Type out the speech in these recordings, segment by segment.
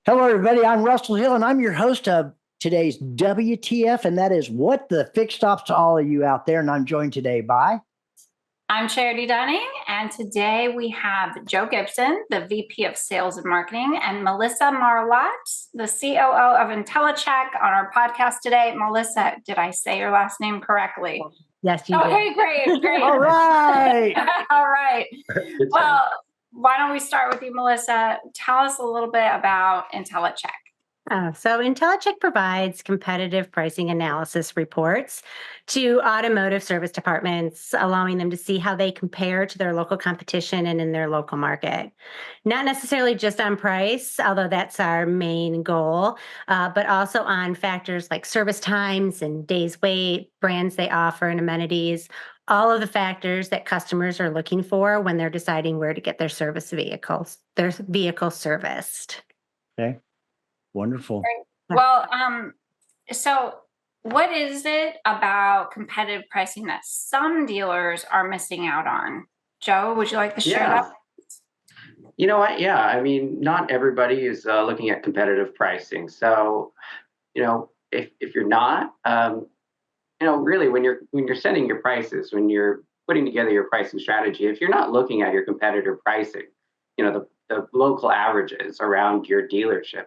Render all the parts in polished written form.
Hello, everybody. I'm Russell Hill, and I'm your host of today's WTF, and that is what the fixed ops to all of you out there. And I'm joined today by. I'm Charity Dunning, and today we have Joe Gibson, the VP of Sales and Marketing, and Melissa Marlatt, the COO of InteliCheck, on our podcast today. Melissa, did I say your last name correctly? Yes, you did. Okay, great. All right. All right. Well, why don't we start with you, Melissa? Tell us a little bit about InteliCheck. So InteliCheck provides competitive pricing analysis reports to automotive service departments, allowing them to see how they compare to their local competition and in their local market. Not necessarily just on price, although that's our main goal, but also on factors like service times and days wait, brands they offer, and amenities. All of the factors that customers are looking for when they're deciding where to get their vehicle serviced. Okay. Wonderful. Well, so what is it about competitive pricing that some dealers are missing out on? Joe, would you like to share that? You know what? Yeah, I mean, not everybody is looking at competitive pricing. So, if you're not, really, when you're setting your prices, when you're putting together your pricing strategy, if you're not looking at your competitor pricing, the local averages around your dealership,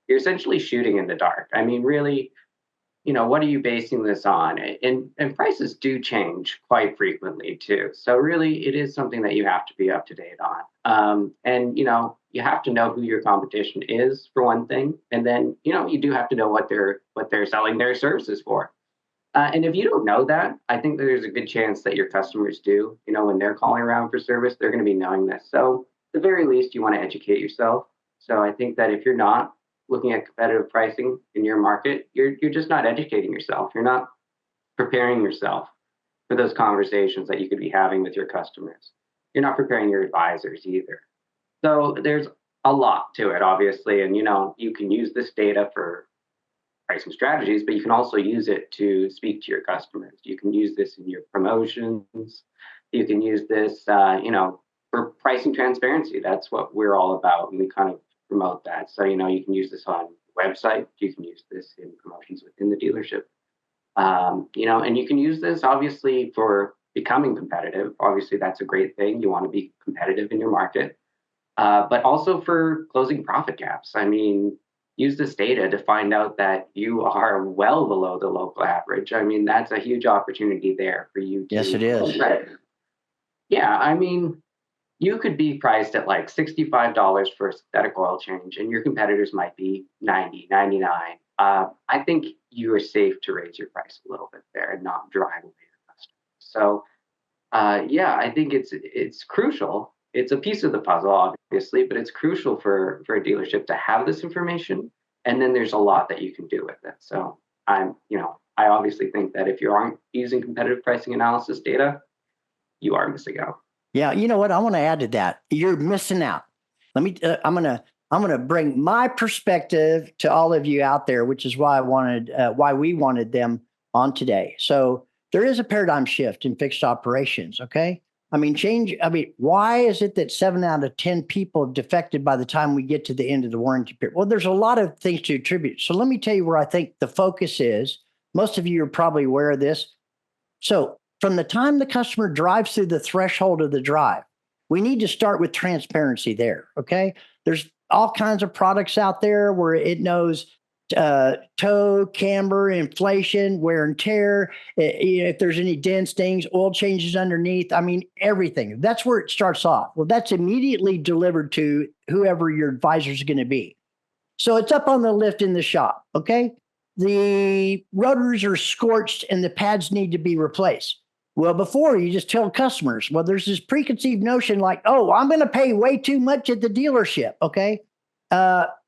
you're essentially shooting in the dark. I mean, really, what are you basing this on? And prices do change quite frequently too. So really, it is something that you have to be up to date on. And you have to know who your competition is for one thing, and then you do have to know what they're selling their services for. And if you don't know that, I think that there's a good chance that your customers do. When they're calling around for service, they're going to be knowing this. So at the very least, you want to educate yourself. So I think that if you're not looking at competitive pricing in your market, you're just not educating yourself. You're not preparing yourself for those conversations that you could be having with your customers. You're not preparing your advisors either. So there's a lot to it, obviously. And, you can use this data for pricing strategies, but you can also use it to speak to your customers. You can use this in your promotions. You can use this, for pricing transparency. That's what we're all about. And we kind of promote that. So, you can use this on the website. You can use this in promotions within the dealership. And you can use this obviously for becoming competitive. Obviously, that's a great thing. You want to be competitive in your market, but also for closing profit gaps. I mean, use this data to find out that you are well below the local average. I mean, that's a huge opportunity there for you. Yes, it is. Yeah, I mean, you could be priced at like $65 for a synthetic oil change, and your competitors might be $90, $99. I think you are safe to raise your price a little bit there and not drive away your customers. So, I think it's crucial. It's a piece of the puzzle, obviously, but it's crucial for a dealership to have this information. And then there's a lot that you can do with it. So I obviously think that if you aren't using competitive pricing analysis data, you are missing out. Yeah, you know what? I want to add to that. You're missing out. I'm gonna bring my perspective to all of you out there, which is why we wanted them on today. So there is a paradigm shift in fixed operations. Okay. Why is it that 7 out of 10 people have defected by the time we get to the end of the warranty period? Well, there's a lot of things to attribute. So let me tell you where I think the focus is. Most of you are probably aware of this. So from the time the customer drives through the threshold of the drive, we need to start with transparency there, okay? There's all kinds of products out there where it knows tow, camber, inflation, wear and tear, if there's any dents, stings, oil changes underneath, everything. That's where it starts off. Well, that's immediately delivered to whoever your advisor is going to be. So it's up on the lift in the shop, okay? The rotors are scorched and the pads need to be replaced. Well, before you just tell customers, well, there's this preconceived notion like, oh, I'm going to pay way too much at the dealership. Okay.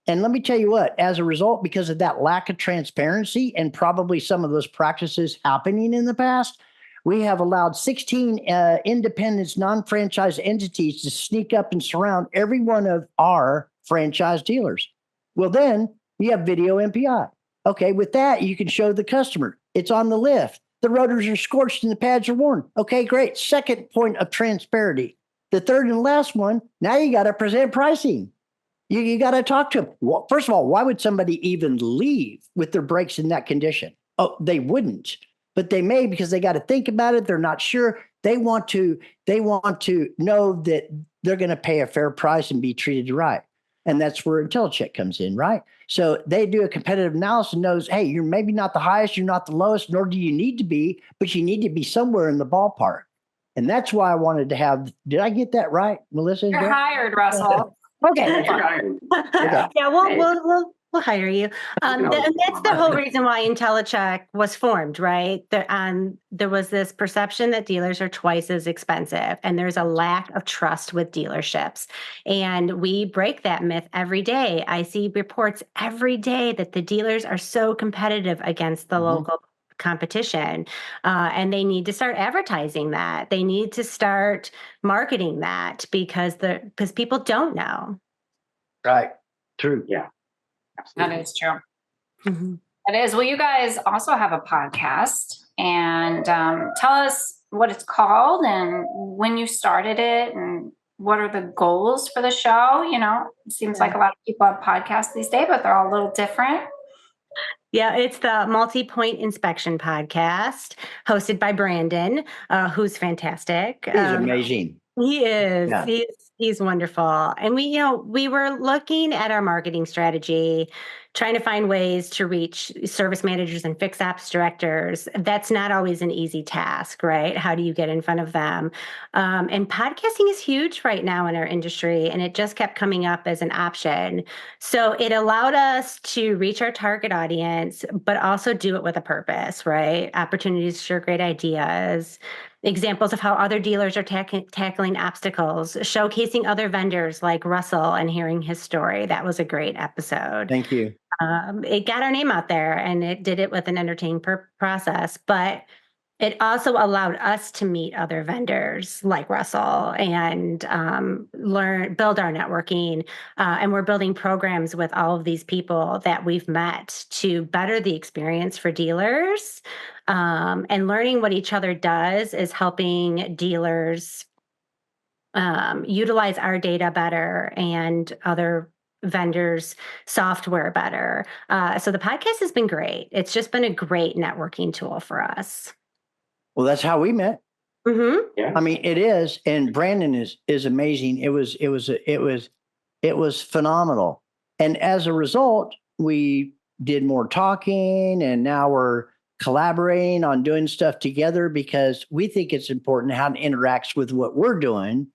And let me tell you what, as a result, because of that lack of transparency and probably some of those practices happening in the past, we have allowed 16 independent non-franchise entities to sneak up and surround every one of our franchise dealers. Well, then you have video MPI. Okay. With that, you can show the customer it's on the lift. The rotors are scorched and the pads are worn. Okay, great. Second point of transparency. The third and last one, now you got to present pricing. You got to talk to them. Well, first of all, why would somebody even leave with their brakes in that condition? Oh, they wouldn't, but they may because they got to think about it. They're not sure. They want to know that they're going to pay a fair price and be treated right. And that's where InteliCheck comes in, right? So they do a competitive analysis and knows, hey, you're maybe not the highest, you're not the lowest, nor do you need to be, but you need to be somewhere in the ballpark. And that's why I wanted to have, did I get that right, Melissa? You're hired, Russell. Okay. Yeah. Yeah, we'll hire you. And that's the whole reason why InteliCheck was formed, right? There was this perception that dealers are twice as expensive, and there's a lack of trust with dealerships. And we break that myth every day. I see reports every day that the dealers are so competitive against the local competition, and they need to start advertising that. They need to start marketing that because people don't know. Right. True. Yeah. That is true. It is. Well, you guys also have a podcast, and tell us what it's called and when you started it and what are the goals for the show. It seems like a lot of people have podcasts these days, but they're all a little different. Yeah, it's the Multi-Point Inspection Podcast, hosted by Brandon, who's fantastic. He's amazing. He is. Yeah. He's wonderful. And we were looking at our marketing strategy, trying to find ways to reach service managers and FixedOPS directors. That's not always an easy task, right? How do you get in front of them? And podcasting is huge right now in our industry, and it just kept coming up as an option. So it allowed us to reach our target audience, but also do it with a purpose, right? Opportunities to share great ideas, examples of how other dealers are tackling obstacles, showcasing other vendors like Russell and hearing his story. That was a great episode. Thank you. It got our name out there, and it did it with an entertaining process, but it also allowed us to meet other vendors like Russell and build our networking. And we're building programs with all of these people that we've met to better the experience for dealers. And learning what each other does is helping dealers utilize our data better and other vendors' software better. So the podcast has been great. It's just been a great networking tool for us. Well, that's how we met. Yeah. I mean, it is, and Brandon is amazing. It was phenomenal, and as a result, we did more talking, and now we're collaborating on doing stuff together because we think it's important how it interacts with what we're doing.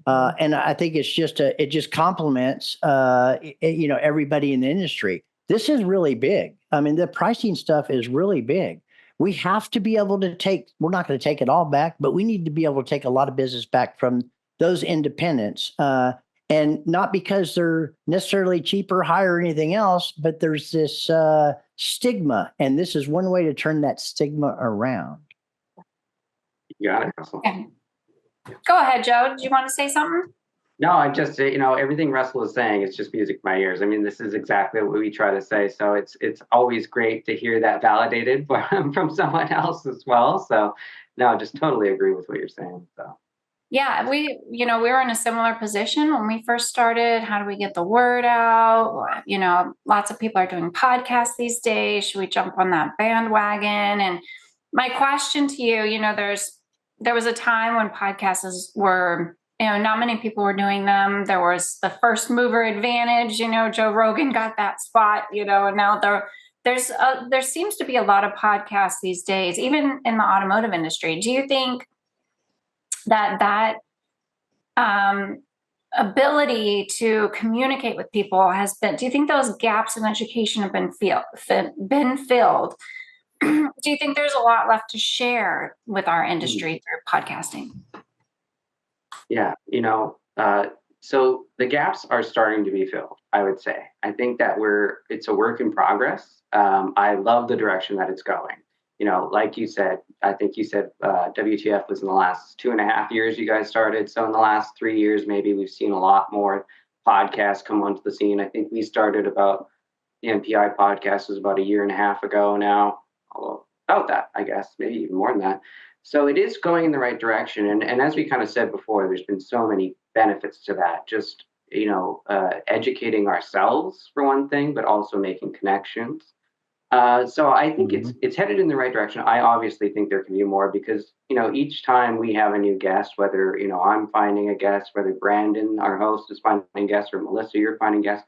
And I think it just complements, everybody in the industry. This is really big. I mean, the pricing stuff is really big. We have to be able to we're not going to take it all back, but we need to be able to take a lot of business back from those independents. And not because they're necessarily cheaper, higher, or anything else, but there's this stigma. And this is one way to turn that stigma around. You got it, Russell. Okay. Go ahead, Joe. Do you want to say something? No, I just, everything Russell is saying, it's just music to my ears. I mean, this is exactly what we try to say. So it's always great to hear that validated from someone else as well. So no, I just totally agree with what you're saying. So. Yeah, we were in a similar position when we first started. How do we get the word out? Lots of people are doing podcasts these days. Should we jump on that bandwagon? And my question to you, there was a time when podcasts were, not many people were doing them. There was the first mover advantage, Joe Rogan got that spot, and now there seems to be a lot of podcasts these days, even in the automotive industry. Do you think that ability to communicate with people do you think those gaps in education have been filled? Do you think there's a lot left to share with our industry through podcasting? Yeah, so the gaps are starting to be filled, I would say. I think that it's a work in progress. I love the direction that it's going. Like you said, I think you said WTF was in the last 2.5 years you guys started. So in the last 3 years, maybe we've seen a lot more podcasts come onto the scene. I think we started the MPI podcast was about 1.5 years ago now. Although about that, I guess, maybe even more than that. So it is going in the right direction. And as we kind of said before, there's been so many benefits to that. Just, educating ourselves for one thing, but also making connections. So I think it's headed in the right direction. I obviously think there can be more because, each time we have a new guest, whether, I'm finding a guest, whether Brandon, our host, is finding a guest, or Melissa, you're finding guests,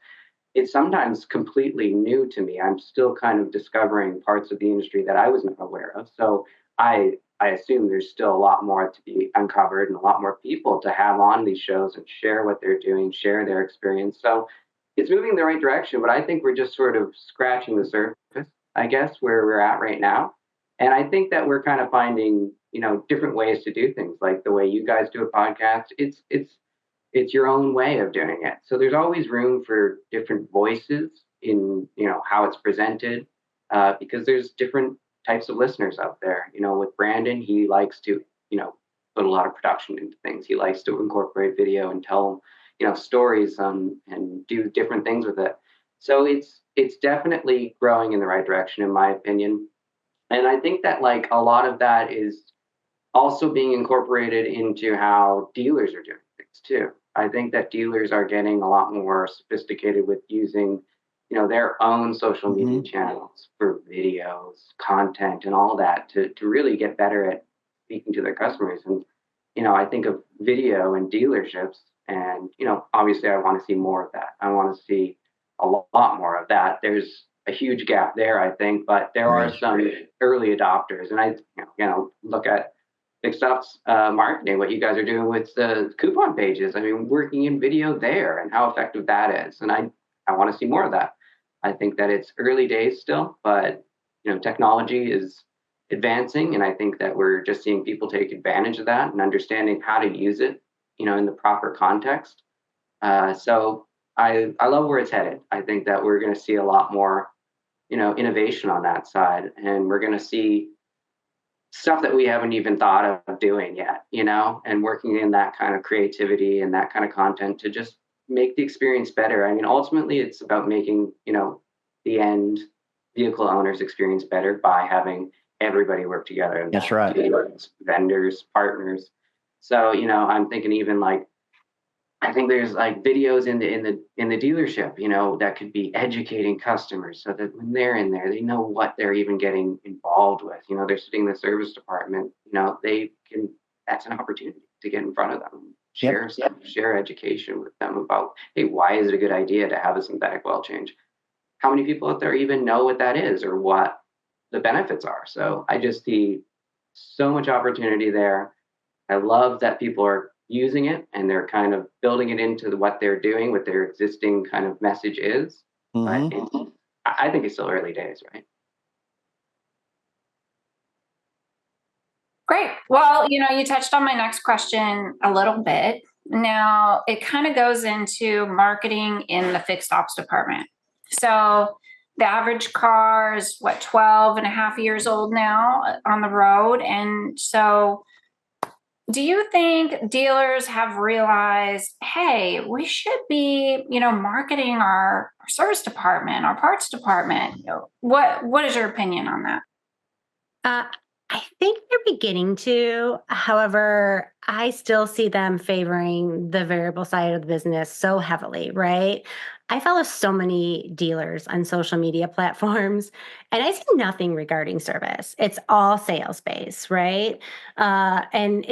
it's sometimes completely new to me. I'm still kind of discovering parts of the industry that I was not aware of. So I assume there's still a lot more to be uncovered and a lot more people to have on these shows and share what they're doing, share their experience. So it's moving in the right direction, but I think we're just sort of scratching the surface, I guess, where we're at right now. And I think that we're kind of finding, different ways to do things, like the way you guys do a podcast. It's your own way of doing it. So there's always room for different voices in, how it's presented, because there's different types of listeners out there. With Brandon, he likes to, put a lot of production into things. He likes to incorporate video and tell, stories and do different things with it. So it's definitely growing in the right direction, in my opinion. And I think that like a lot of that is also being incorporated into how dealers are doing things too. I think that dealers are getting a lot more sophisticated with using, their own social media channels for videos, content, and all that to really get better at speaking to their customers. And, I think of video in dealerships, and, obviously I want to see more of that. I want to see a lot more of that. There's a huge gap there, I think, but there are some early adopters. And I, look at FixedOPS marketing, what you guys are doing with the coupon pages. I mean, working in video there and how effective that is. And I want to see more of that. I think that it's early days still, but technology is advancing, and I think that we're just seeing people take advantage of that and understanding how to use it, in the proper context. So I love where it's headed. I think that we're going to see a lot more, innovation on that side, and we're going to see stuff that we haven't even thought of doing yet, and working in that kind of creativity and that kind of content to just make the experience better. I mean, ultimately, it's about making, the end vehicle owner's experience better by having everybody work together. That's right. Dealers, vendors, partners. So, I'm thinking even like, I think there's like videos in the dealership, that could be educating customers so that when they're in there, they know what they're even getting involved with. They're sitting in the service department, they can, that's an opportunity to get in front of them, share education with them about, hey, why is it a good idea to have a synthetic oil change? How many people out there even know what that is or what the benefits are? So I just see so much opportunity there. I love that people are using it and they're kind of building it into what they're doing, what their existing kind of message is. But I think it's still early days, right? Great. Well, you touched on my next question a little bit. Now, it kind of goes into marketing in the fixed ops department. So the average car is 12 and a half years old now on the road. And so do you think dealers have realized, hey, we should be, marketing our service department, our parts department? What is your opinion on that? I think they're beginning to. However, I still see them favoring the variable side of the business so heavily, right? I follow so many dealers on social media platforms, and I see nothing regarding service. It's all sales based, right? And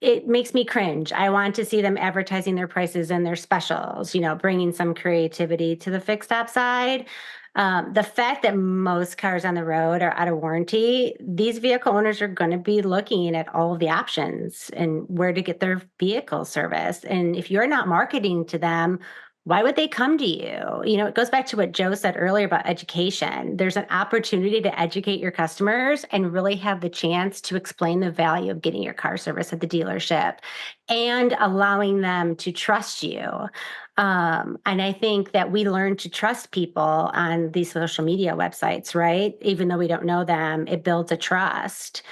it makes me cringe. I want to see them advertising their prices and their specials, bringing some creativity to the fixed op side. The fact that most cars on the road are out of warranty, these vehicle owners are going to be looking at all of the options and where to get their vehicle serviced. And if you're not marketing to them, why would they come to you? It goes back to what Joe said earlier about education. There's an opportunity to educate your customers and really have the chance to explain the value of getting your car serviced at the dealership and allowing them to trust you. And I think that we learn to trust people on these social media websites, right? Even though we don't know them, it builds a trust.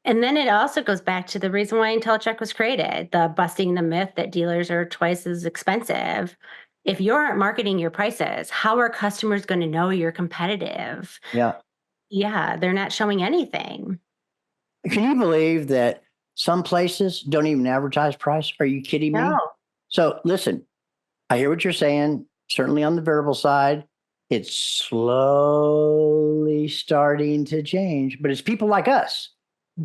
And then it also goes back to the reason why InteliCheck was created, the busting the myth that dealers are twice as expensive. If you aren't marketing your prices, how are customers going to know you're competitive? Yeah. Yeah, they're not showing anything. Can you believe that some places don't even advertise price? Are you kidding me? No. So listen, I hear what you're saying. Certainly on the variable side, it's slowly starting to change, but it's people like us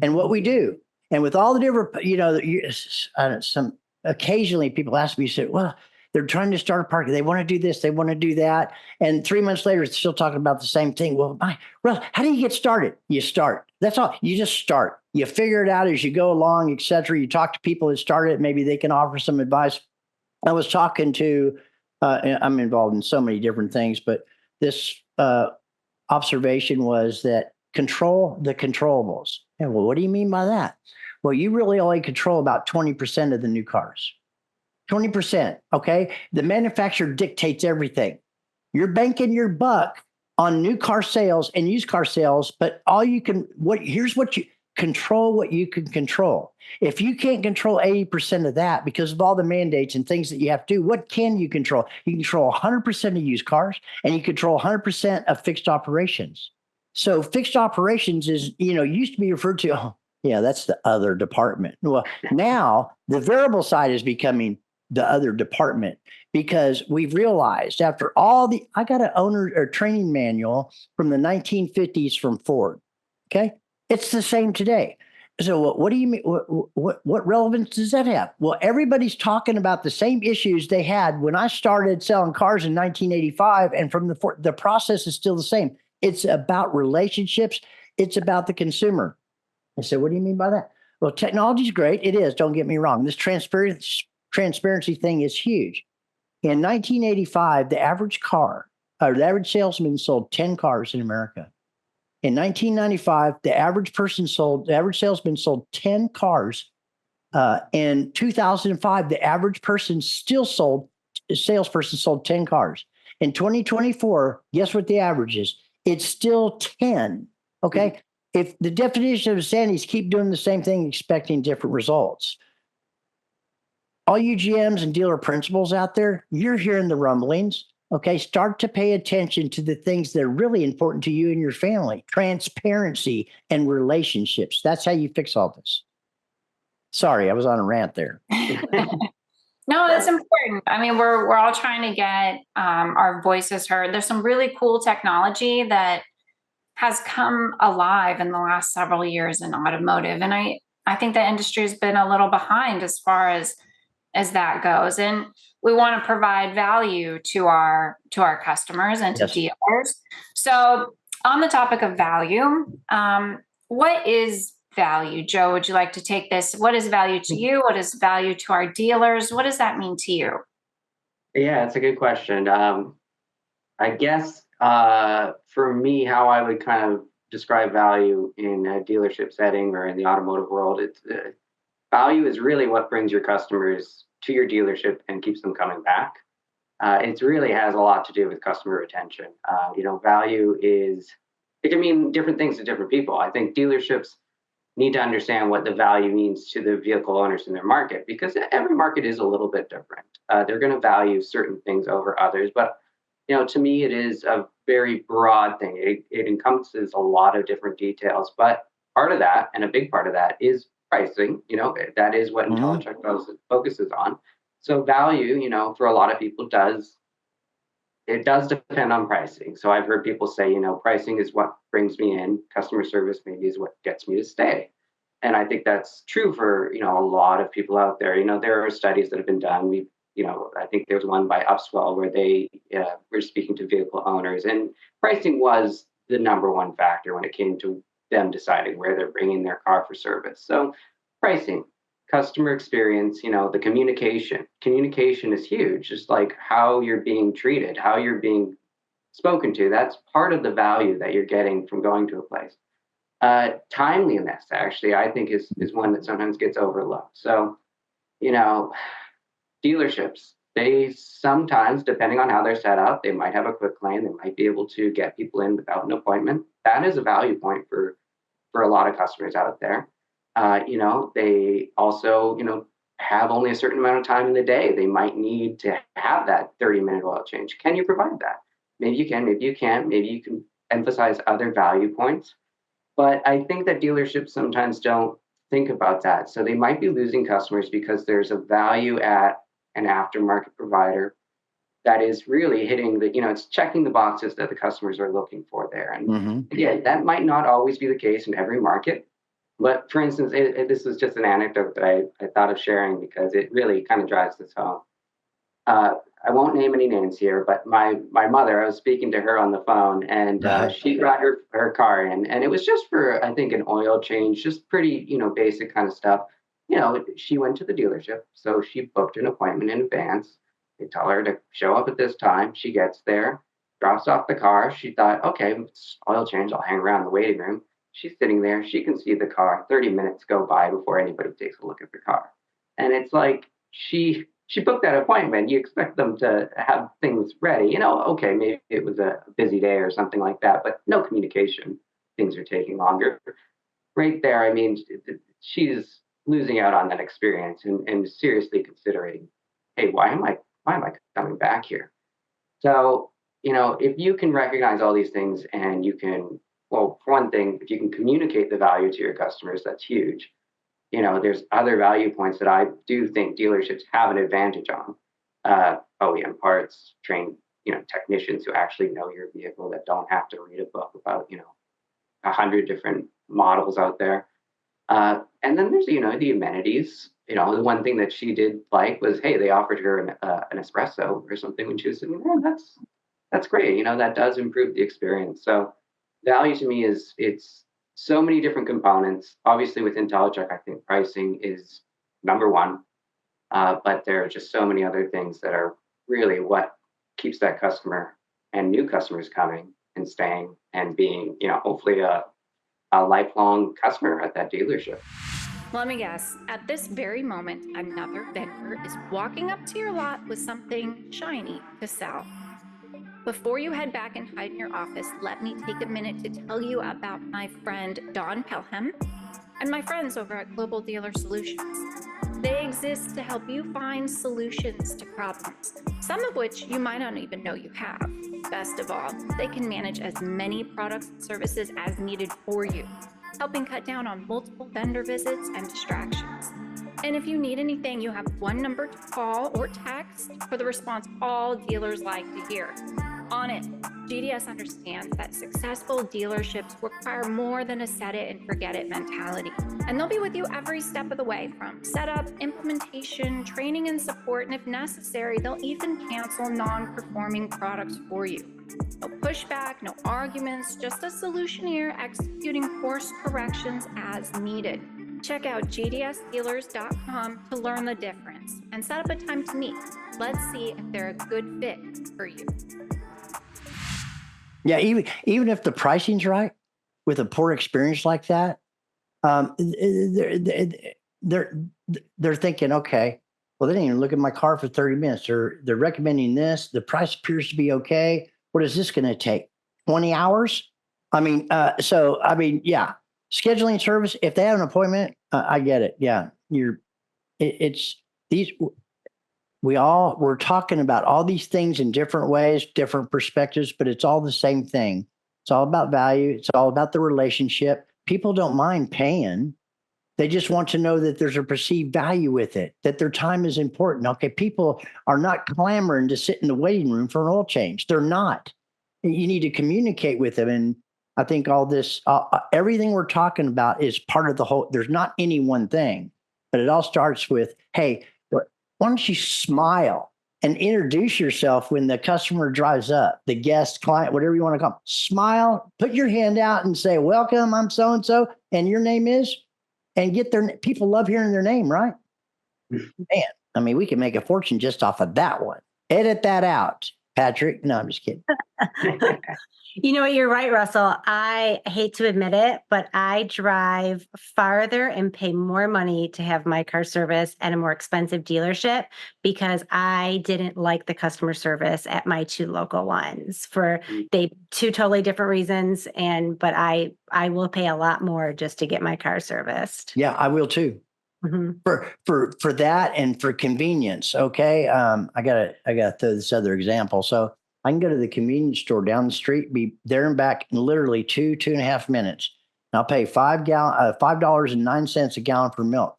and what we do. And with all the different, some occasionally people ask me, say, well, they're trying to start a park. They want to do this. They want to do that. And 3 months later, it's still talking about the same thing. Well, how do you get started? You start. That's all. You just start. You figure it out as you go along, et cetera. You talk to people that started. Maybe they can offer some advice. I was talking to, I'm involved in so many different things, but this observation was that control the controllables. And well, what do you mean by that? Well, you really only control about 20% of the new cars. 20%. Okay. The manufacturer dictates everything. You're banking your buck on new car sales and used car sales, but here's what you control what you can control. If you can't control 80% of that because of all the mandates and things that you have to do, what can you control? You control 100% of used cars and you control 100% of fixed operations. So fixed operations is, used to be referred to, oh, yeah, that's the other department. Well, now the variable side is becoming the other department because we've realized after I got an owner or training manual from the 1950s from Ford. Okay. It's the same today. So what do you mean? What relevance does that have? Well, everybody's talking about the same issues they had when I started selling cars in 1985. And from the process is still the same. It's about relationships. It's about the consumer. I said, what do you mean by that? Well, technology is great. It is. Don't get me wrong. This transparency thing is huge. In 1985, the average salesman sold 10 cars in America. In 1995, the average salesman sold 10 cars. In 2005, the average salesperson sold 10 cars. In 2024, guess what the average is? It's still 10. Okay. If the definition of insanity is keep doing the same thing, expecting different results. All you GMs and dealer principals out there, you're hearing the rumblings. Okay, start to pay attention to the things that are really important to you and your family. Transparency and relationships. That's how you fix all this. Sorry, I was on a rant there. No, it's important. I mean, we're all trying to get our voices heard. There's some really cool technology that has come alive in the last several years in automotive. And I think the industry has been a little behind as far as that goes. And we want to provide value to our customers and to dealers. So on the topic of value, what is value? Joe, would you like to take this? What is value to you? What is value to our dealers? What does that mean to you? Yeah, it's a good question. I guess for me, how I would kind of describe value in a dealership setting or in the automotive world, it's value is really what brings your customers to your dealership and keeps them coming back. It really has a lot to do with customer retention. Value it can mean different things to different people. I think dealerships need to understand what the value means to the vehicle owners in their market because every market is a little bit different. They're going to value certain things over others, but to me, it is a very broad thing. It encompasses a lot of different details, but part of that, and a big part of that, is pricing. That is what InteliCheck focuses on. So value, for a lot of people does depend on pricing. So I've heard people say, pricing is what brings me in. Customer service maybe is what gets me to stay. And I think that's true for, a lot of people out there. There are studies that have been done. I think there was one by Upswell where they were speaking to vehicle owners, and pricing was the number one factor when it came to them deciding where they're bringing their car for service. So pricing, customer experience, the communication is huge. Just like how you're being treated, how you're being spoken to, that's part of the value that you're getting from going to a place. Timeliness, actually, I think is one that sometimes gets overlooked. So, dealerships, they sometimes, depending on how they're set up, they might have a quick lane. They might be able to get people in without an appointment. That is a value point for a lot of customers out there. They also, have only a certain amount of time in the day. They might need to have that 30-minute oil change. Can you provide that? Maybe you can, maybe you can't. Maybe you can emphasize other value points. But I think that dealerships sometimes don't think about that. So they might be losing customers because there's a value at an aftermarket provider that is really hitting the, it's checking the boxes that the customers are looking for there. And again, that might not always be the case in every market. But for instance, this was just an anecdote that I thought of sharing because it really kind of drives this home. I won't name any names here, but my mother, I was speaking to her on the phone, and she brought her car in, and it was just for, I think, an oil change, just pretty, basic kind of stuff. She went to the dealership, so she booked an appointment in advance. They tell her to show up at this time. She gets there, drops off the car. She thought, okay, it's oil change. I'll hang around in the waiting room. She's sitting there. She can see the car. 30 minutes go by before anybody takes a look at the car. And it's like she booked that appointment. You expect them to have things ready. Okay, maybe it was a busy day or something like that, but no communication. Things are taking longer. Right there, I mean, she's losing out on that experience and seriously considering, hey, why am I coming back here? So, if you can recognize all these things and you can, well, for one thing, if you can communicate the value to your customers, that's huge. There's other value points that I do think dealerships have an advantage on. OEM parts, trained, technicians who actually know your vehicle that don't have to read a book about, 100 different models out there. And then there's, the amenities. The one thing that she did like was, hey, they offered her an espresso or something when she was sitting there. That's great. That does improve the experience. So value to me is it's so many different components. Obviously, with InteliCheck, I think pricing is number one. But there are just so many other things that are really what keeps that customer and new customers coming and staying and being, hopefully a lifelong customer at that dealership. Let me guess, at this very moment, another vendor is walking up to your lot with something shiny to sell. Before you head back and hide in your office, let me take a minute to tell you about my friend Dawn Pelham and my friends over at Global Dealer Solutions. They exist to help you find solutions to problems, some of which you might not even know you have. Best of all, they can manage as many products and services as needed for you, helping cut down on multiple vendor visits and distractions. And if you need anything, you have one number to call or text for the response all dealers like to hear. On it, GDS understands that successful dealerships require more than a set it and forget it mentality. And they'll be with you every step of the way, from setup, implementation, training, and support. And if necessary, they'll even cancel non-performing products for you. No pushback, no arguments, just a solution here executing course corrections as needed. Check out gdsdealers.com to learn the difference and set up a time to meet. Let's see if they're a good fit for you. Yeah, even if the pricing's right, with a poor experience like that, they're thinking, okay, well, they didn't even look at my car for 30 minutes. They're recommending this. The price appears to be okay. What is this going to take? 20 hours? Yeah, scheduling service. If they have an appointment, I get it. Yeah, we're talking about all these things in different ways, different perspectives, but it's all the same thing. It's all about value. It's all about the relationship. People don't mind paying. They just want to know that there's a perceived value with it, that their time is important. Okay, people are not clamoring to sit in the waiting room for an oil change. They're not. You need to communicate with them. And I think all this, everything we're talking about is part of the whole. There's not any one thing, but it all starts with, hey, why don't you smile and introduce yourself when the customer drives up, the guest, client, whatever you want to call them. Smile, put your hand out and say, welcome, I'm so-and-so, and your name is, and people love hearing their name, right? Man, we can make a fortune just off of that one. Edit that out, Patrick. No, I'm just kidding. You know what? You're right, Russell. I hate to admit it, but I drive farther and pay more money to have my car serviced at a more expensive dealership because I didn't like the customer service at my two local ones for two totally different reasons. But I will pay a lot more just to get my car serviced. Yeah, I will too. Mm-hmm. For that and for convenience. Okay. I gotta throw this other example. So I can go to the convenience store down the street, be there and back in literally 2.5 minutes. And I'll pay $5.09 a gallon for milk.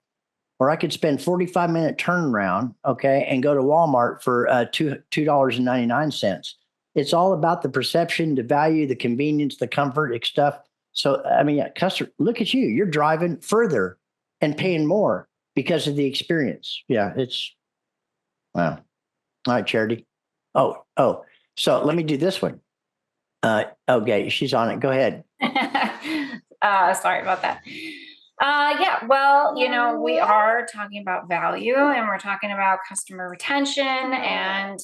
or I could spend 45-minute turnaround, okay, and go to Walmart for $2.99. It's all about the perception, the value, the convenience, the comfort, stuff. So, I mean, customer, look at you. You're driving further and paying more because of the experience. Yeah, it's wow. All right, Charity. Oh. So let me do this one. Okay, she's on it. Go ahead. Sorry about that. Yeah, well, we are talking about value and we're talking about customer retention, and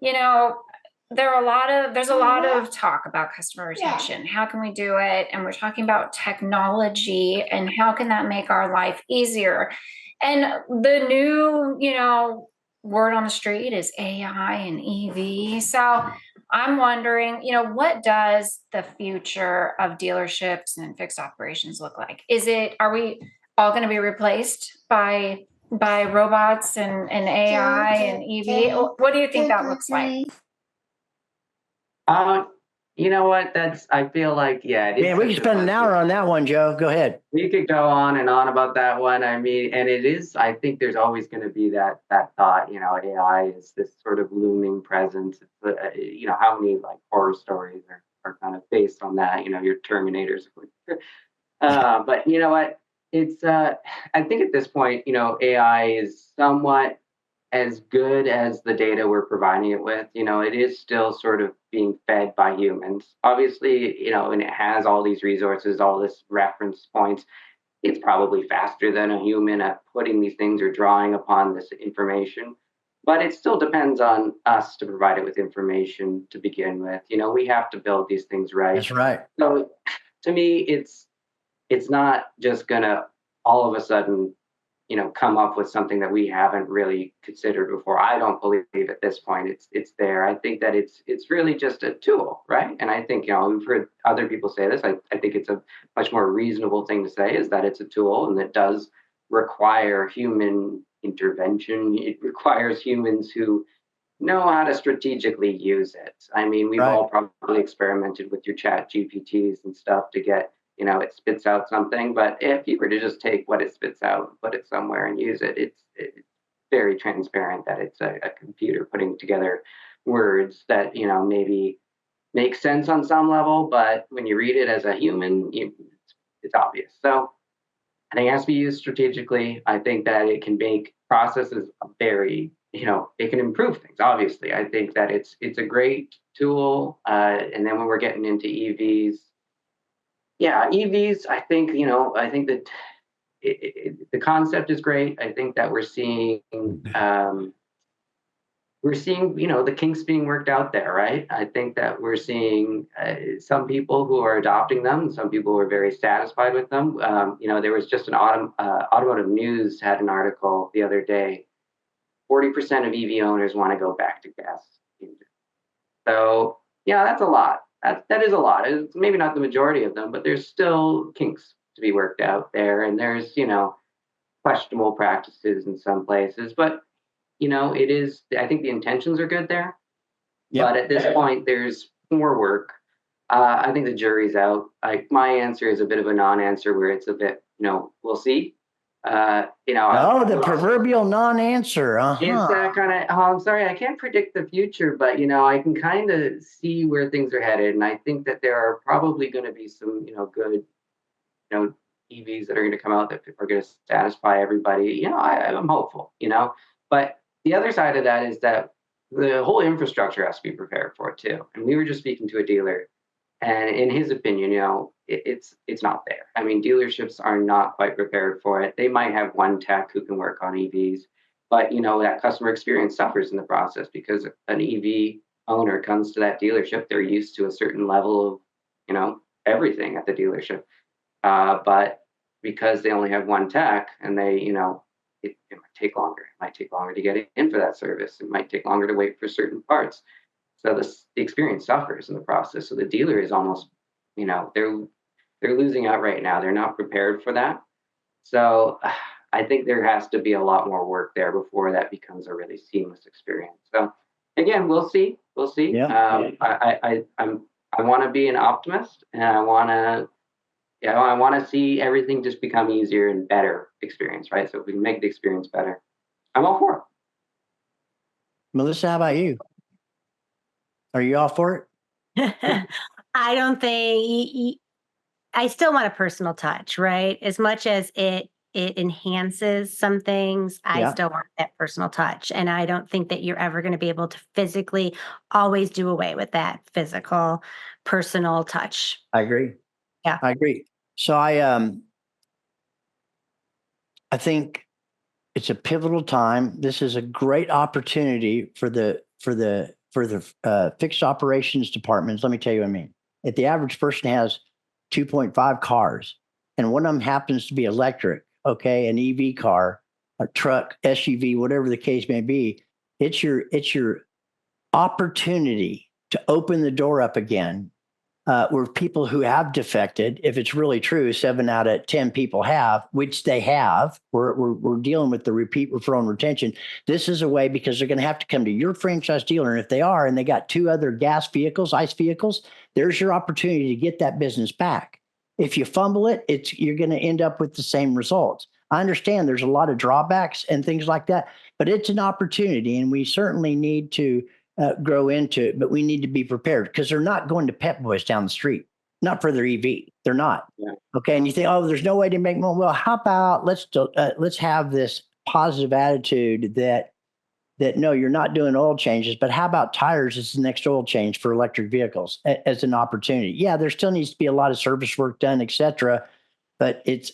there's a lot of talk about customer retention. How can we do it? And we're talking about technology and how can that make our life easier? And the new, word on the street is AI and EV. So I'm wondering, what does the future of dealerships and fixed operations look like? Are we all going to be replaced by robots and AI and EV? What do you think that looks like? You know what? I feel like, yeah. Man, we can spend an hour on that one, Joe. Go ahead. We could go on and on about that one. I mean, and I think there's always going to be that thought, AI is this sort of looming presence. How many like horror stories are kind of based on that, your Terminators. But you know what? I think at this point, AI is somewhat as good as the data we're providing it with. It is still sort of being fed by humans. Obviously, and it has all these resources, all this reference points. It's probably faster than a human at putting these things or drawing upon this information. But it still depends on us to provide it with information to begin with. We have to build these things right. That's right. So to me, it's not just gonna all of a sudden come up with something that we haven't really considered before. I don't believe at this point it's there. I think that it's really just a tool, right? And I think we've heard other people say this. I think it's a much more reasonable thing to say is that it's a tool and it does require human intervention. It requires humans who know how to strategically use it. I mean, we've all probably experimented with your chat GPTs and stuff to get it spits out something. But if you were to just take what it spits out, put it somewhere and use it, it's very transparent that it's a computer putting together words that, maybe make sense on some level. But when you read it as a human, it's obvious. So I think it has to be used strategically. I think that it can make processes very, it can improve things. Obviously, I think that it's a great tool. And then when we're getting into EVs, yeah, EVs, I think that the concept is great. I think that we're seeing, the kinks being worked out there, right? I think that we're seeing some people who are adopting them. Some people who are very satisfied with them. There was just Automotive News had an article the other day. 40% of EV owners want to go back to gas. So, yeah, that's a lot. That is a lot. It's maybe not the majority of them, but there's still kinks to be worked out there. And there's, questionable practices in some places. But, it is, I think the intentions are good there. Yep. But at this point, there's more work. I think the jury's out. My answer is a bit of a non-answer where it's a bit, we'll see. The proverbial non-answer. It's that kind of, I'm sorry, I can't predict the future, but, I can kind of see where things are headed. And I think that there are probably going to be some, good, EVs that are going to come out that are going to satisfy everybody. I'm hopeful, but the other side of that is that the whole infrastructure has to be prepared for it too. And we were just speaking to a dealer, and in his opinion, it's not there. I mean, dealerships are not quite prepared for it. They might have one tech who can work on EVs, but that customer experience suffers in the process because an EV owner comes to that dealership. They're used to a certain level of, everything at the dealership. But because they only have one tech and they, it might take longer. It might take longer to get in for that service. It might take longer to wait for certain parts. So the experience suffers in the process. So the dealer is almost, they're losing out right now. They're not prepared for that. So I think there has to be a lot more work there before that becomes a really seamless experience. So again, we'll see. We'll see. Yeah. I want to be an optimist, and I want to I want to see everything just become easier and better experience, right? So if we can make the experience better, I'm all for it. Melissa, how about you? Are you all for it? I don't think I still want a personal touch, right? As much as it enhances some things, I Yeah. still want that personal touch. And I don't think that you're ever going to be able to physically always do away with that physical, personal touch. I agree. Yeah. I agree. So I think it's a pivotal time. This is a great opportunity for the fixed operations departments. Let me tell you what I mean. If the average person has 2.5 cars and one of them happens to be electric, okay, an EV car, a truck, SUV, whatever the case may be, it's your opportunity to open the door up again. Where people who have defected, if it's really true, 7 out of 10 people have, which they have, we're dealing with the repeat referral and retention. This is a way because they're going to have to come to your franchise dealer. And if they are, and they got 2 other gas vehicles, ICE vehicles, there's your opportunity to get that business back. If you fumble it, you're going to end up with the same results. I understand there's a lot of drawbacks and things like that, but it's an opportunity, and we certainly need to grow into it, but we need to be prepared because they're not going to Pep Boys down the street, not for their EV. They're not. Yeah. Okay. And you think, oh, there's no way to make more. Well, how about let's have this positive attitude that no, you're not doing oil changes, but how about tires as the next oil change for electric vehicles as an opportunity? Yeah, there still needs to be a lot of service work done, et cetera. But it's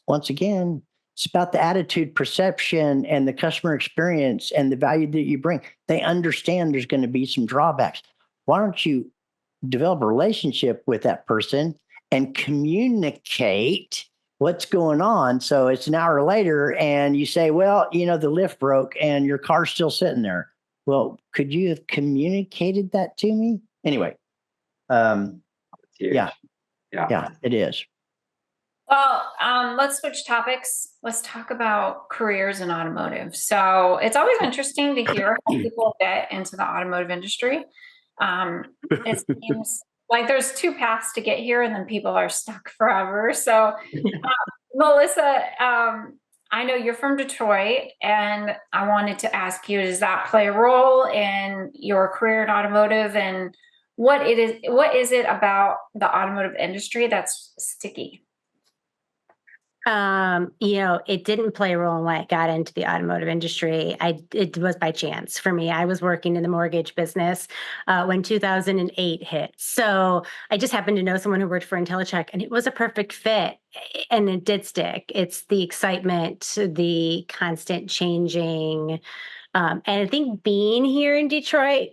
once again, it's about the attitude, perception, and the customer experience and the value that you bring. They understand there's going to be some drawbacks. Why don't you develop a relationship with that person and communicate what's going on? So it's an hour later and you say, well, the lift broke and your car's still sitting there. Well, could you have communicated that to me? Anyway, yeah, it is. Well, let's switch topics. Let's talk about careers in automotive. So it's always interesting to hear how people get into the automotive industry. It seems like there's 2 paths to get here, and then people are stuck forever. So, Melissa, I know you're from Detroit, and I wanted to ask you, does that play a role in your career in automotive? And what is it about the automotive industry that's sticky? It didn't play a role in why I got into the automotive industry. It was by chance for me. I was working in the mortgage business when 2008 hit. So I just happened to know someone who worked for InteliCheck, and it was a perfect fit, and it did stick. It's the excitement, the constant changing. And I think being here in Detroit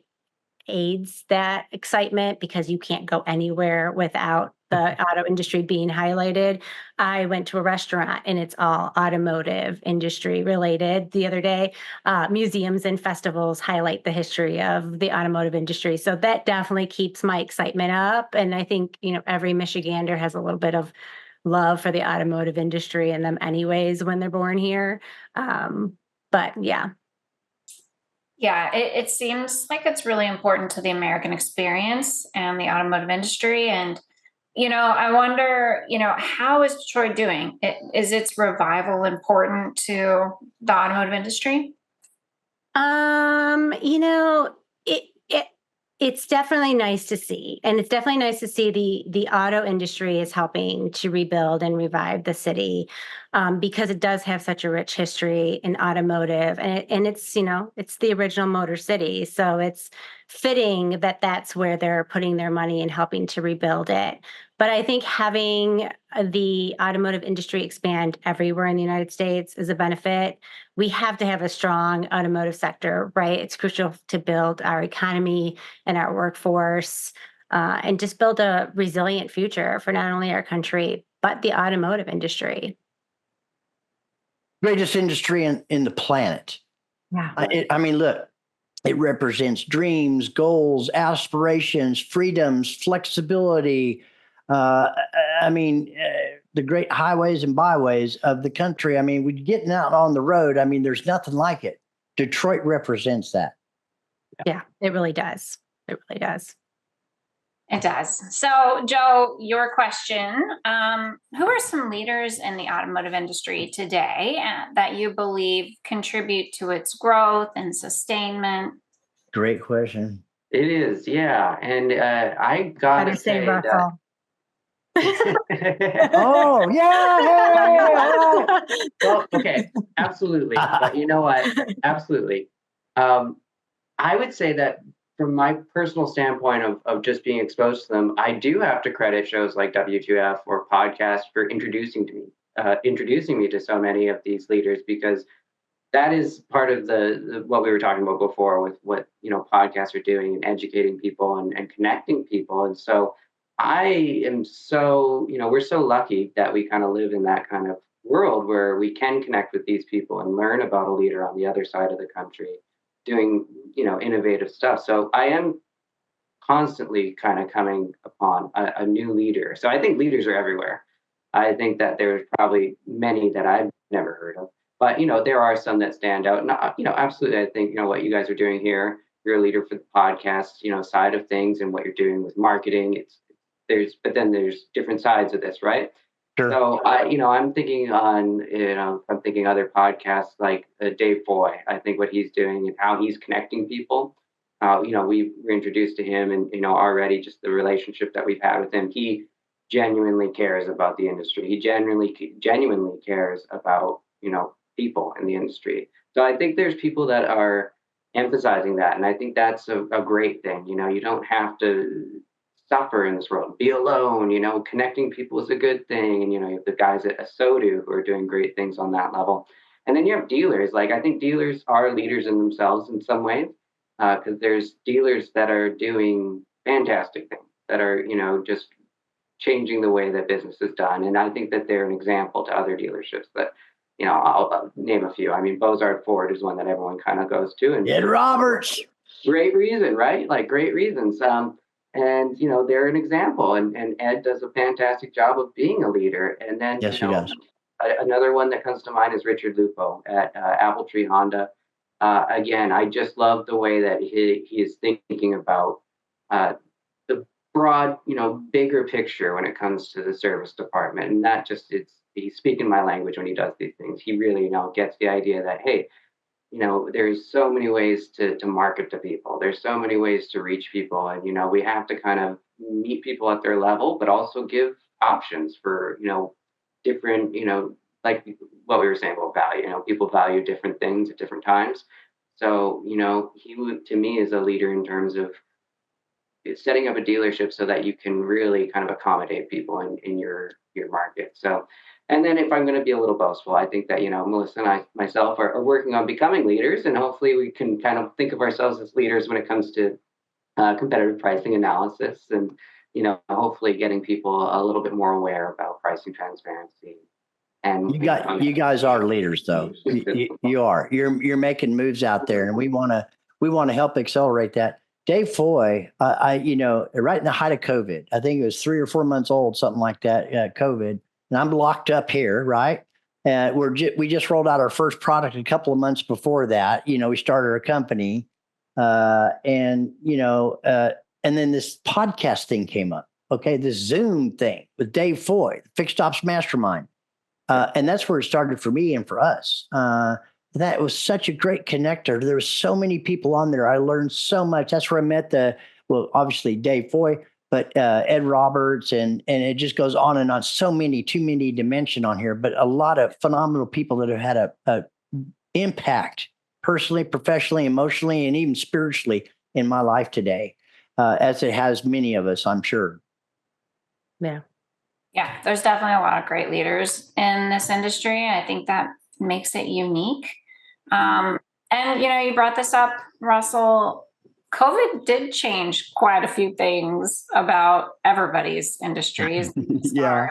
aids that excitement because you can't go anywhere without the auto industry being highlighted. I went to a restaurant and it's all automotive industry related the other day. Museums and festivals highlight the history of the automotive industry. So that definitely keeps my excitement up. And I think, every Michigander has a little bit of love for the automotive industry in them anyways when they're born here. But yeah. Yeah, it seems like it's really important to the American experience and the automotive industry. And, I wonder, how is Detroit doing? Is its revival important to the automotive industry? It's definitely nice to see. And it's definitely nice to see the auto industry is helping to rebuild and revive the city because it does have such a rich history in automotive. And it's the original Motor City. So it's fitting that that's where they're putting their money and helping to rebuild it. But I think having the automotive industry expand everywhere in the United States is a benefit. We have to have a strong automotive sector, right? It's crucial to build our economy and our workforce and just build a resilient future for not only our country, but the automotive industry. Greatest industry in the planet. Yeah. Look, it represents dreams, goals, aspirations, freedoms, flexibility. The great highways and byways of the country. We're getting out on the road. There's nothing like it. Detroit represents that. Yeah, it really does. It really does. It does. So, Joe, your question, who are some leaders in the automotive industry today that you believe contribute to its growth and sustainment? Great question. It is, yeah. And I gotta Better say say Russell. that. Oh, yeah. Hey, all right. Well, okay, absolutely. But you know what? Absolutely. I would say that from my personal standpoint of just being exposed to them, I do have to credit shows like W2F or podcasts for introducing me to so many of these leaders, because that is part of the what we were talking about before with what podcasts are doing and educating people and connecting people. And so I am so we're so lucky that we kind of live in that kind of world where we can connect with these people and learn about a leader on the other side of the country doing innovative stuff. So I am constantly kind of coming upon a new leader. So I think leaders are everywhere. I think that there's probably many that I've never heard of, but there are some that stand out. And absolutely, I think what you guys are doing here. You're a leader for the podcast, side of things, and what you're doing with marketing. But then there's different sides of this, right? Sure. So I'm thinking I'm thinking other podcasts like Dave Foy. I think what he's doing and how he's connecting people. We were introduced to him, and already just the relationship that we've had with him. He genuinely cares about the industry. He genuinely cares about people in the industry. So I think there's people that are emphasizing that, and I think that's a great thing. You don't have to suffer in this world, be alone. Connecting people is a good thing, and you have the guys at Asodu who are doing great things on that level. And then you have dealers. Like, I think dealers are leaders in themselves in some ways, because there's dealers that are doing fantastic things that are just changing the way that business is done. And I think that they're an example to other dealerships that, I'll name a few. I mean, Bozard Ford is one that everyone kind of goes to. And Ed Roberts. Great reason, right? Like, great reasons. And, they're an example. And Ed does a fantastic job of being a leader. And then, Yes, he does. Another one that comes to mind is Richard Lupo at Apple Tree Honda. Again, I just love the way that he is thinking about the broad, bigger picture when it comes to the service department. And not just he's speaking my language when he does these things. He really, gets the idea that, hey, there's so many ways to market to people. There's so many ways to reach people. And, we have to kind of meet people at their level, but also give options for, different, like what we were saying about value. People value different things at different times. So, to me, is a leader in terms of setting up a dealership so that you can really kind of accommodate people in your market. So, and then if I'm going to be a little boastful, I think that, Melissa and myself are working on becoming leaders, and hopefully we can kind of think of ourselves as leaders when it comes to competitive pricing analysis, and, hopefully getting people a little bit more aware about pricing transparency. And you guys are leaders, though. You are. You're making moves out there, and we want to help accelerate that. Dave Foy, right in the height of COVID, I think it was 3 or 4 months old, something like that, COVID. And I'm locked up here, right? We just rolled out our first product a couple of months before that. We started our company, and then this podcast thing came up. Okay, this Zoom thing with Dave Foy, FixedOPS Mastermind, and that's where it started for me and for us. That was such a great connector. There were so many people on there. I learned so much. That's where I met obviously Dave Foy, but Ed Roberts, and it just goes on and on. So many, too many dimension on here, but a lot of phenomenal people that have had a impact personally, professionally, emotionally, and even spiritually in my life today, as it has many of us, I'm sure. Yeah. Yeah, there's definitely a lot of great leaders in this industry. I think that makes it unique. And, you brought this up, Russell. COVID did change quite a few things about everybody's industries. Yeah.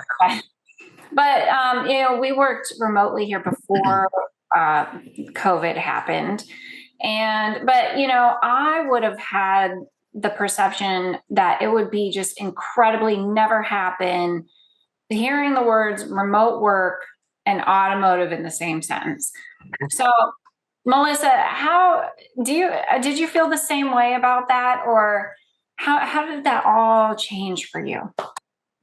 But, we worked remotely here before COVID happened. But, I would have had the perception that it would be just incredibly never happen. Hearing the words remote work and automotive in the same sentence. So, Melissa, how did you feel the same way about that? Or How did that all change for you?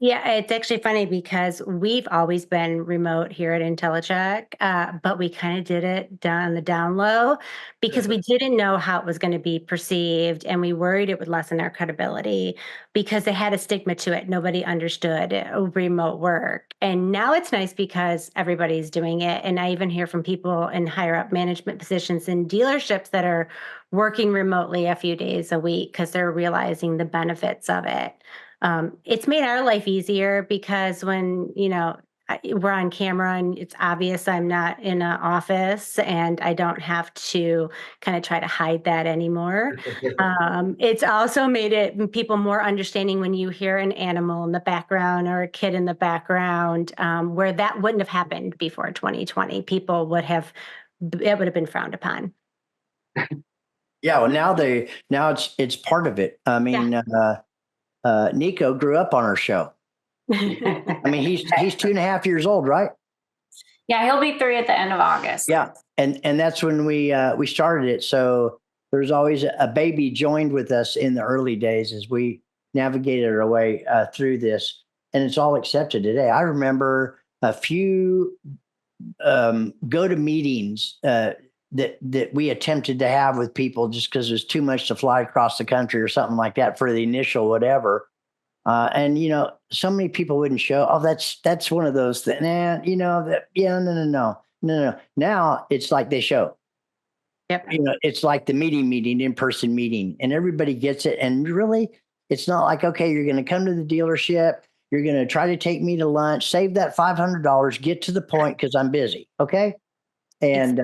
Yeah, it's actually funny because we've always been remote here at InteliCheck, but we kind of did it down the down low because we didn't know how it was going to be perceived, and we worried it would lessen our credibility because it had a stigma to it. Nobody understood remote work, and now it's nice because everybody's doing it. And I even hear from people in higher up management positions in dealerships that are working remotely a few days a week because they're realizing the benefits of it. It's made our life easier because when, we're on camera and it's obvious I'm not in an office and I don't have to kind of try to hide that anymore. It's also made it people more understanding when you hear an animal in the background or a kid in the background, where that wouldn't have happened before 2020. It would have been frowned upon. Yeah, well, now it's part of it. I mean, Nico grew up on our show. I mean, he's 2.5 years old, right? Yeah, he'll be 3 at the end of August. Yeah, and that's when we started it. So there's always a baby joined with us in the early days as we navigated our way through this, and it's all accepted today. I remember a few go to meetings that we attempted to have with people just because there's too much to fly across the country or something like that for the initial whatever. And so many people wouldn't show. Oh, that's one of those that, that, yeah, no. Now it's like they show. Yep. It's like the in-person meeting, and everybody gets it. And really, it's not like, okay, you're going to come to the dealership, you're going to try to take me to lunch, save that $500, get to the point because I'm busy. Okay. And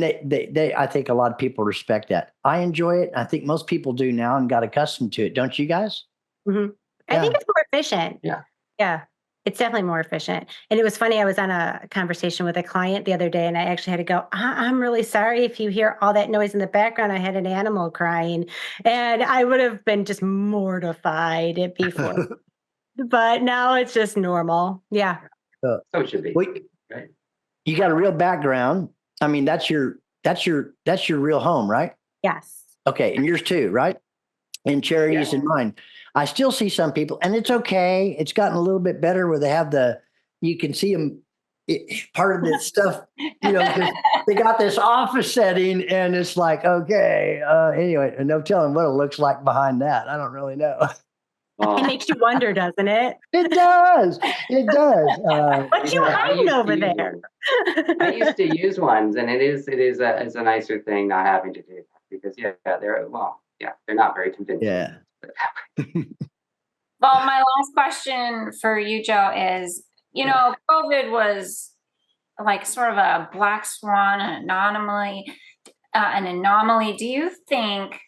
they I think a lot of people respect that. I enjoy it. I think most people do now and got accustomed to it. Don't you guys? Mm-hmm. I think it's more efficient. Yeah. Yeah. It's definitely more efficient. And it was funny. I was on a conversation with a client the other day, and I actually had to go, I'm really sorry if you hear all that noise in the background. I had an animal crying, and I would have been just mortified it before. But now it's just normal. Yeah. So it should be. Right. You got a real background. I mean, that's your real home, right? Yes. Okay. And yours too, right? And Charity's and mine. I still see some people, and it's okay. It's gotten a little bit better where they have you can see them part of this stuff, 'cause they got this office setting, and it's like, okay, anyway, and no telling what it looks like behind that. I don't really know. It makes you wonder, doesn't it? It does. It does. What you hiding over there? I used to use ones, and it's a nicer thing not having to do that because they're not very convincing. Yeah. Well, my last question for you, Joe, is, COVID was like sort of a black swan, an anomaly. Do you think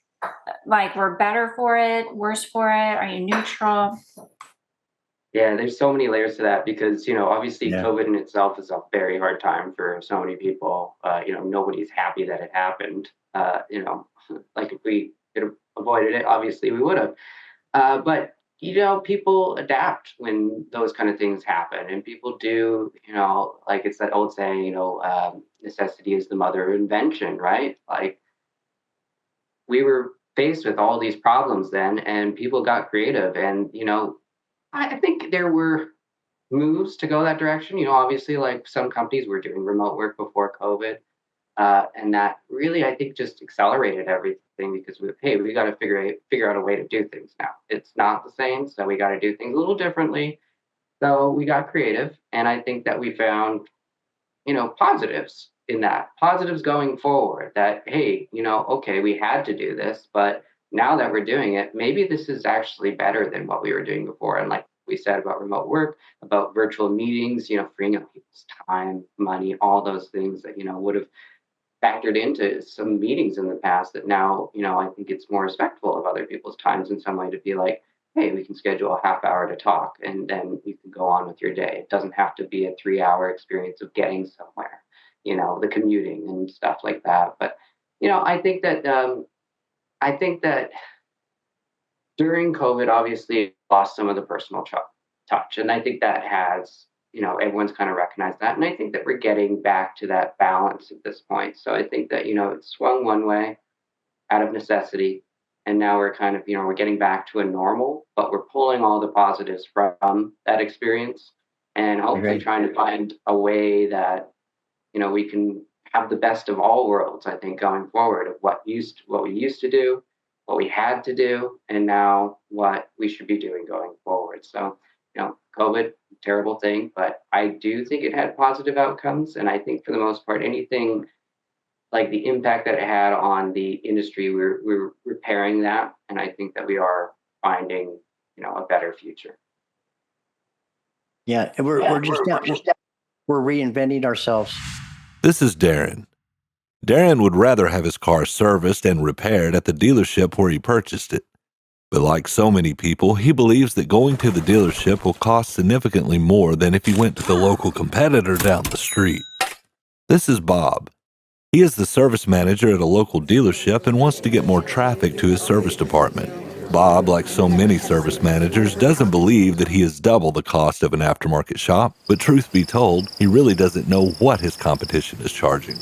like we're better for it, worse for it? Are you neutral? Yeah, there's so many layers to that because, obviously Yeah. COVID in itself is a very hard time for so many people. Nobody's happy that it happened. Like if we could have avoided it, obviously we would have. But people adapt when those kind of things happen, and people do. Like it's that old saying, necessity is the mother of invention, right? Like we were faced with all these problems then, and people got creative, and I think there were moves to go that direction. Obviously, like some companies were doing remote work before COVID, and that really, I think, just accelerated everything because we got to figure out a way to do things now. It's not the same, so we got to do things a little differently. So we got creative, and I think that we found, positives in that, positives going forward. That hey, okay, we had to do this, but now that we're doing it, maybe this is actually better than what we were doing before. And like we said about remote work, about virtual meetings, freeing up people's time, money, all those things that would have factored into some meetings in the past that now, I think it's more respectful of other people's times in some way to be like, hey, we can schedule a half hour to talk and then you can go on with your day. It doesn't have to be a 3-hour experience of getting somewhere, the commuting and stuff like that. But, I think that during COVID, obviously it lost some of the personal touch. And I think that has, everyone's kind of recognized that. And I think that we're getting back to that balance at this point. So I think that, it swung one way out of necessity. And now we're kind of, we're getting back to a normal, but we're pulling all the positives from that experience and hopefully Agreed. trying to find a way that, we can have the best of all worlds, I think, going forward, of what we used to do, what we had to do, and now what we should be doing going forward. So, COVID, terrible thing, but I do think it had positive outcomes. And I think for the most part, anything like the impact that it had on the industry, we're repairing that. And I think that we are finding, a better future. Yeah, and we're reinventing ourselves. This is Darren. Darren would rather have his car serviced and repaired at the dealership where he purchased it. But like so many people, he believes that going to the dealership will cost significantly more than if he went to the local competitor down the street. This is Bob. He is the service manager at a local dealership and wants to get more traffic to his service department. Bob, like so many service managers, doesn't believe that he is double the cost of an aftermarket shop, but truth be told, he really doesn't know what his competition is charging.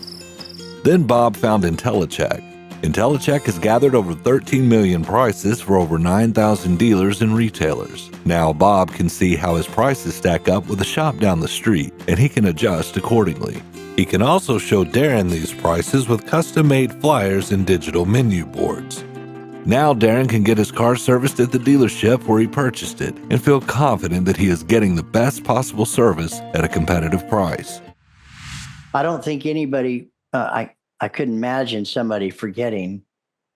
Then Bob found InteliCheck. InteliCheck has gathered over 13 million prices for over 9,000 dealers and retailers. Now Bob can see how his prices stack up with a shop down the street, and he can adjust accordingly. He can also show Darren these prices with custom-made flyers and digital menu boards. Now Darren can get his car serviced at the dealership where he purchased it and feel confident that he is getting the best possible service at a competitive price. I don't think anybody, I couldn't imagine somebody forgetting.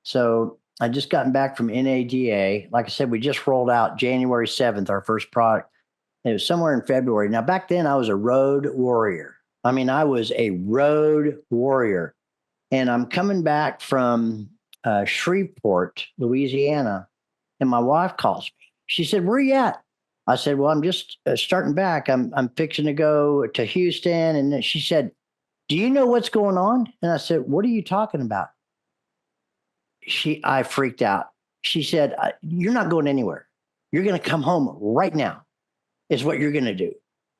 So I just gotten back from NADA. Like I said, we just rolled out January 7th, our first product. It was somewhere in February. Now, back then I was a road warrior. I mean, I was a road warrior. And I'm coming back from Shreveport, Louisiana, and my wife calls me. She said, "Where you at?" I said, "Well, I'm just starting back. I'm fixing to go to Houston." And then she said, "Do you know what's going on?" And I said, "What are you talking about?" I freaked out. She said, "You're not going anywhere. You're going to come home right now is what you're going to do."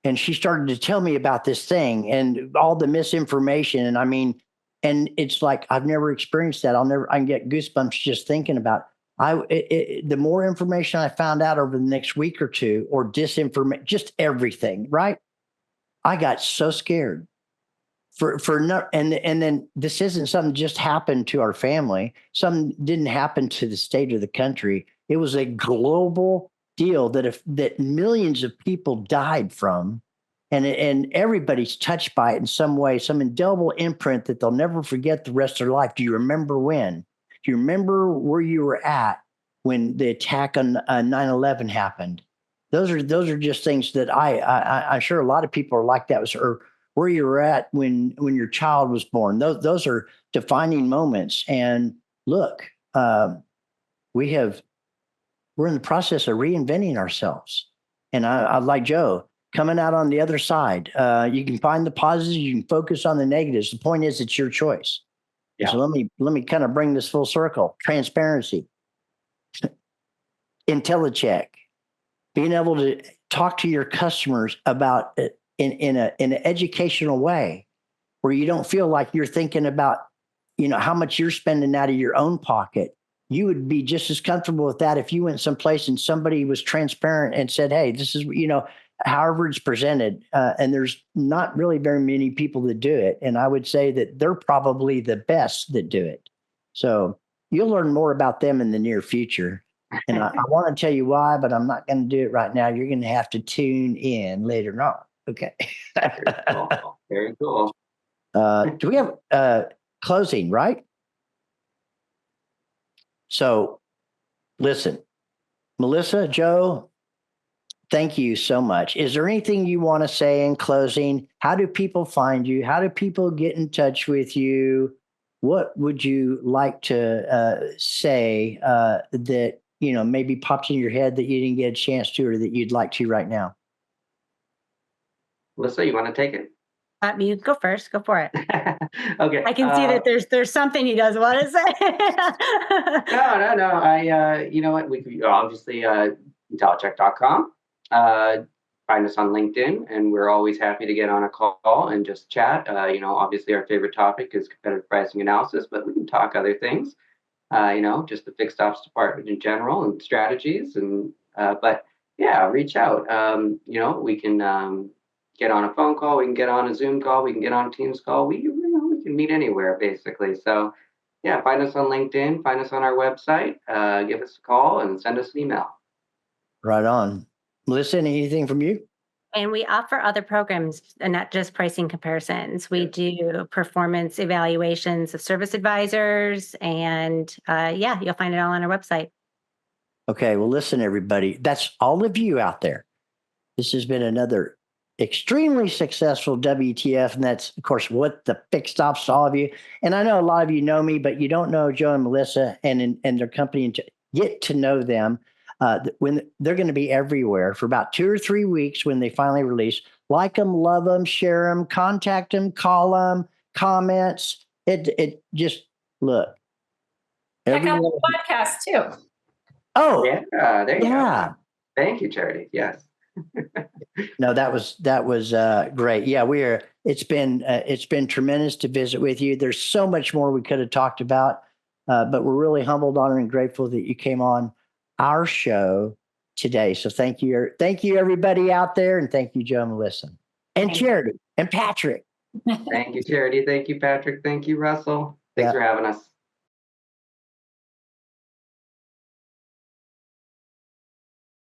And she started to tell me about this thing and all the misinformation. And I mean, and it's like, I've never experienced that. I can get goosebumps just thinking about the more information I found out over the next week or two, or disinformation, just everything, right? I got so scared. And then this isn't something just happened to our family. Something didn't happen to the state or the country. It was a global deal that millions of people died from, and everybody's touched by it in some way, some indelible imprint that they'll never forget the rest of their life. Do you remember when? Do you remember where you were at when the attack on 9/11 happened? Those are just things that I'm sure a lot of people are like that. Or where you were at when your child was born. Those are defining moments. And look, we're in the process of reinventing ourselves. And I like Joe coming out on the other side. You can find the positives, you can focus on the negatives. The point is, it's your choice. Yeah. So let me kind of bring this full circle. Transparency, InteliCheck, being able to talk to your customers about it in an educational way, where you don't feel like you're thinking about, how much you're spending out of your own pocket. You would be just as comfortable with that if you went someplace and somebody was transparent and said, "Hey, this is, however it's presented." And there's not really very many people that do it. And I would say that they're probably the best that do it. So you'll learn more about them in the near future. And I want to tell you why, but I'm not going to do it right now. You're going to have to tune in later on. Okay. Very cool. Very cool. Do we have closing, right? So listen, Melissa, Joe, thank you so much. Is there anything you want to say in closing? How do people find you? How do people get in touch with you? What would you like to say that, maybe popped in your head that you didn't get a chance to, or that you'd like to right now? Melissa, you want to take it? You go first. Go for it. Okay. I can see that there's something he does want to say. No. You know what? We could obviously InteliCheck.com. Find us on LinkedIn, and we're always happy to get on a call and just chat. Obviously our favorite topic is competitive pricing analysis, but we can talk other things. just the fixed ops department in general and strategies. And but yeah, reach out. We can get on a phone call, we can get on a Zoom call, we can get on a Teams call. We can meet anywhere basically. So yeah, find us on LinkedIn, find us on our website, give us a call, and send us an email. Right on. Melissa, anything from you? And we offer other programs and not just pricing comparisons. We do performance evaluations of service advisors, and you'll find it all on our website. Okay, well, listen, everybody, that's all of you out there. This has been another extremely successful WTF, and that's, of course, what the fixed ops to all of you. And I know a lot of you know me, but you don't know Joe and Melissa and their company, and to get to know them. When they're going to be everywhere for about 2 or 3 weeks when they finally release. Like them, love them, share them, contact them, call them, comments. It just look. Check out the podcast too. Oh, yeah, there you yeah. go. Thank you, Charity. Yes. No, that was great. Yeah, it's been tremendous to visit with you. There's so much more we could have talked about, but we're really humbled, honored, and grateful that you came on our show today. So thank you everybody out there, and thank you, Joe and Melissa, and Charity and Patrick. Thank you, Charity. Thank you, Patrick. Thank you, Russell. Thanks for having us.